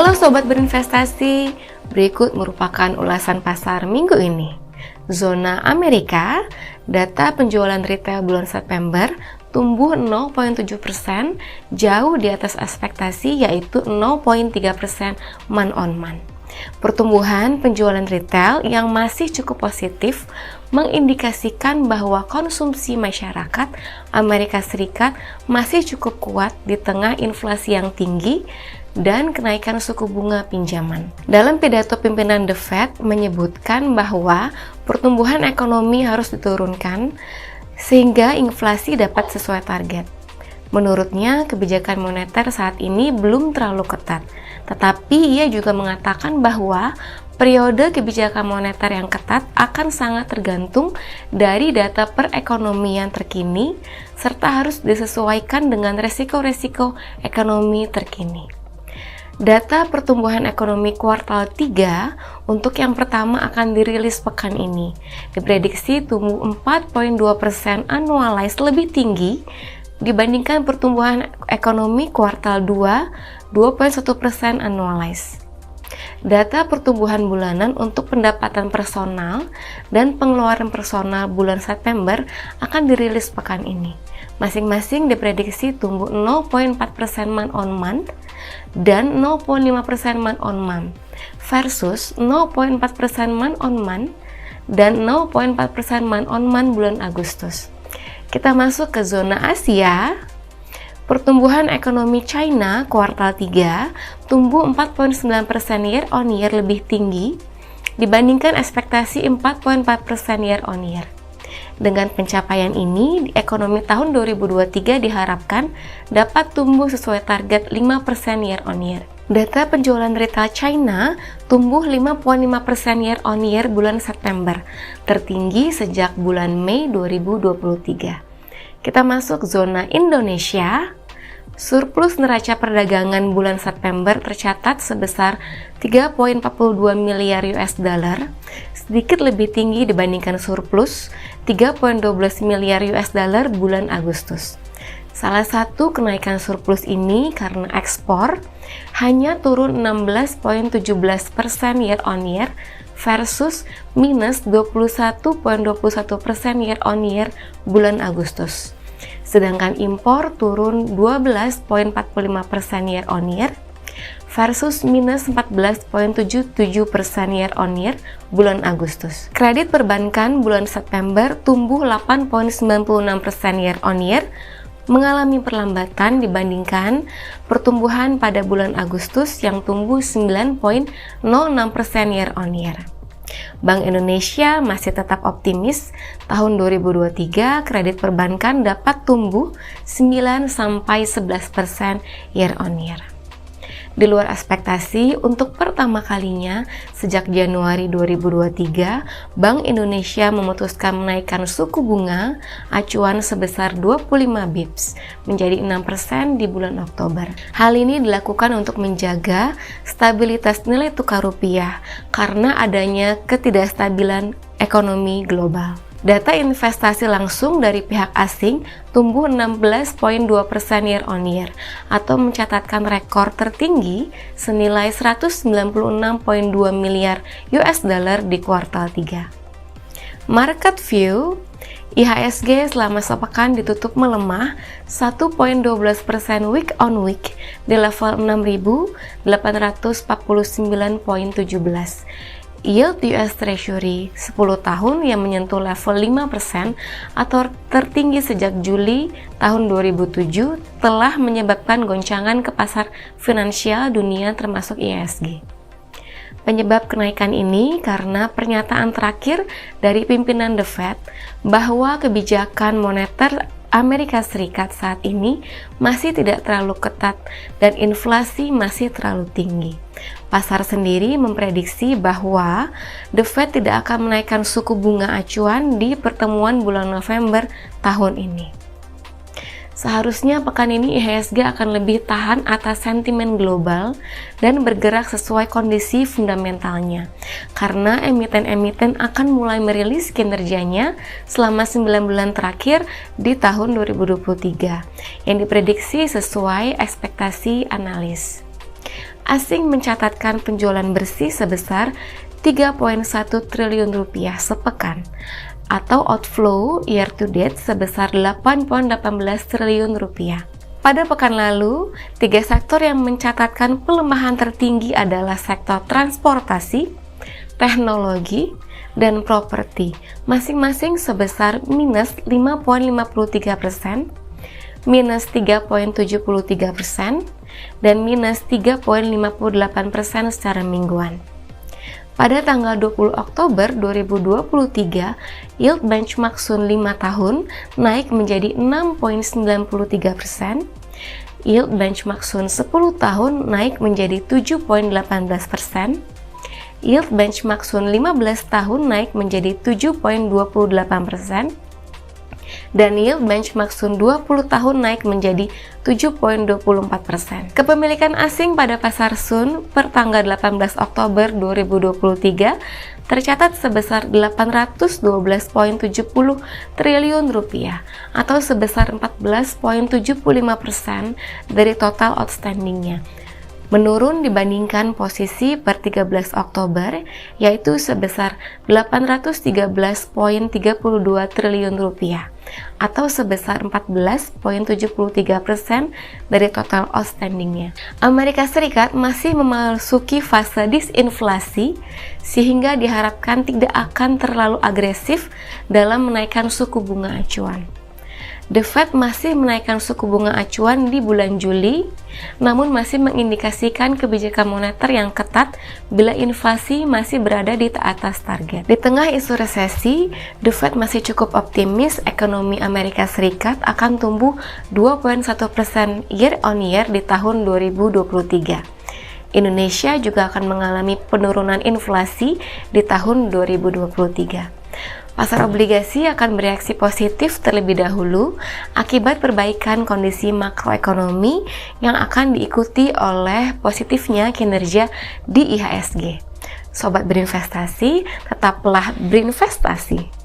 Halo Sobat Berinvestasi, berikut merupakan ulasan pasar minggu ini. Zona Amerika, data penjualan retail bulan September tumbuh 0,7%, jauh di atas ekspektasi yaitu 0,3% month on month. Pertumbuhan penjualan retail yang masih cukup positif mengindikasikan bahwa konsumsi masyarakat Amerika Serikat masih cukup kuat di tengah inflasi yang tinggi dan kenaikan suku bunga pinjaman. Dalam pidato pimpinan The Fed menyebutkan bahwa pertumbuhan ekonomi harus diturunkan sehingga inflasi dapat sesuai target. Menurutnya, kebijakan moneter saat ini belum terlalu ketat, tetapi ia juga mengatakan bahwa periode kebijakan moneter yang ketat akan sangat tergantung dari data perekonomian terkini serta harus disesuaikan dengan resiko-resiko ekonomi terkini. Data pertumbuhan ekonomi kuartal 3 untuk yang pertama akan dirilis pekan ini. Diprediksi tumbuh 4,2% annualized lebih tinggi dibandingkan pertumbuhan ekonomi kuartal 2, 2,1% annualized. Data pertumbuhan bulanan untuk pendapatan personal dan pengeluaran personal bulan September akan dirilis pekan ini. Masing-masing diprediksi tumbuh 0,4% month on month dan 0,5% month on month versus 0,4% month on month dan 0,4% month on month bulan Agustus. Kita masuk ke zona Asia. Pertumbuhan ekonomi China kuartal 3 tumbuh 4,9% year on year lebih tinggi dibandingkan ekspektasi 4,4% year on year. Dengan pencapaian ini, ekonomi tahun 2023 diharapkan dapat tumbuh sesuai target 5% year on year. Data penjualan retail China tumbuh 5,5% year on year bulan September, tertinggi sejak bulan Mei 2023. Kita masuk zona Indonesia. Surplus neraca perdagangan bulan September tercatat sebesar 3,42 miliar US dollar, sedikit lebih tinggi dibandingkan surplus 3,12 miliar US dollar bulan Agustus. Salah satu kenaikan surplus ini karena ekspor hanya turun 16,17% year on year versus minus 21,21% year on year bulan Agustus. Sedangkan impor turun 12,45% year on year versus minus 14,77% year on year bulan Agustus. Kredit perbankan bulan September tumbuh 8,96% year on year, mengalami perlambatan dibandingkan pertumbuhan pada bulan Agustus yang tumbuh 9,06% year on year. Bank Indonesia masih tetap optimis tahun 2023 kredit perbankan dapat tumbuh 9-11% year on year. Di luar ekspektasi, untuk pertama kalinya sejak Januari 2023, Bank Indonesia memutuskan menaikkan suku bunga acuan sebesar 25 bips menjadi 6% di bulan Oktober. Hal ini dilakukan untuk menjaga stabilitas nilai tukar rupiah karena adanya ketidakstabilan ekonomi global. Data investasi langsung dari pihak asing tumbuh 16,2% year on year atau mencatatkan rekor tertinggi senilai 196,2 miliar US dollar di kuartal 3. Market view, IHSG selama sepekan ditutup melemah 1,12% week on week di level 6.849,17. Yield US Treasury 10 tahun yang menyentuh level 5% atau tertinggi sejak Juli tahun 2007 telah menyebabkan goncangan ke pasar finansial dunia termasuk IHSG. Penyebab kenaikan ini karena pernyataan terakhir dari pimpinan The Fed bahwa kebijakan moneter Amerika Serikat saat ini masih tidak terlalu ketat dan inflasi masih terlalu tinggi. Pasar sendiri memprediksi bahwa The Fed tidak akan menaikkan suku bunga acuan di pertemuan bulan November tahun ini. Seharusnya pekan ini IHSG akan lebih tahan atas sentimen global dan bergerak sesuai kondisi fundamentalnya, karena emiten-emiten akan mulai merilis kinerjanya selama 9 bulan terakhir di tahun 2023, yang diprediksi sesuai ekspektasi analis. asing mencatatkan penjualan bersih sebesar 3,1 triliun rupiah sepekan, atau outflow year to date sebesar 8,18 triliun rupiah. Pada pekan lalu, 3 sektor yang mencatatkan pelemahan tertinggi adalah sektor transportasi, teknologi, dan properti, masing-masing sebesar minus 5,53%, minus 3,73%, dan minus 3,58% secara mingguan. Pada tanggal 20 Oktober 2023, yield benchmark Sun 5 tahun naik menjadi 6,93%, yield benchmark Sun 10 tahun naik menjadi 7,18%, yield benchmark Sun 15 tahun naik menjadi 7,28%, dan yield benchmark Sun 20 tahun naik menjadi 7,24%. Kepemilikan asing pada pasar Sun per tanggal 18 Oktober 2023 tercatat sebesar 812,70 triliun rupiah atau sebesar 14,75% dari total outstandingnya, menurun dibandingkan posisi per 13 Oktober, yaitu sebesar 813,32 triliun rupiah atau sebesar 14,73% dari total outstandingnya. Amerika Serikat masih memasuki fase disinflasi sehingga diharapkan tidak akan terlalu agresif dalam menaikkan suku bunga acuan. The Fed masih menaikkan suku bunga acuan di bulan Juli, namun masih mengindikasikan kebijakan moneter yang ketat bila inflasi masih berada di atas target. Di tengah isu resesi, The Fed masih cukup optimis ekonomi Amerika Serikat akan tumbuh 2,1% year on year di tahun 2023. Indonesia juga akan mengalami penurunan inflasi di tahun 2023. Pasar obligasi akan bereaksi positif terlebih dahulu akibat perbaikan kondisi makroekonomi yang akan diikuti oleh positifnya kinerja di IHSG. Sobat berinvestasi, tetaplah berinvestasi.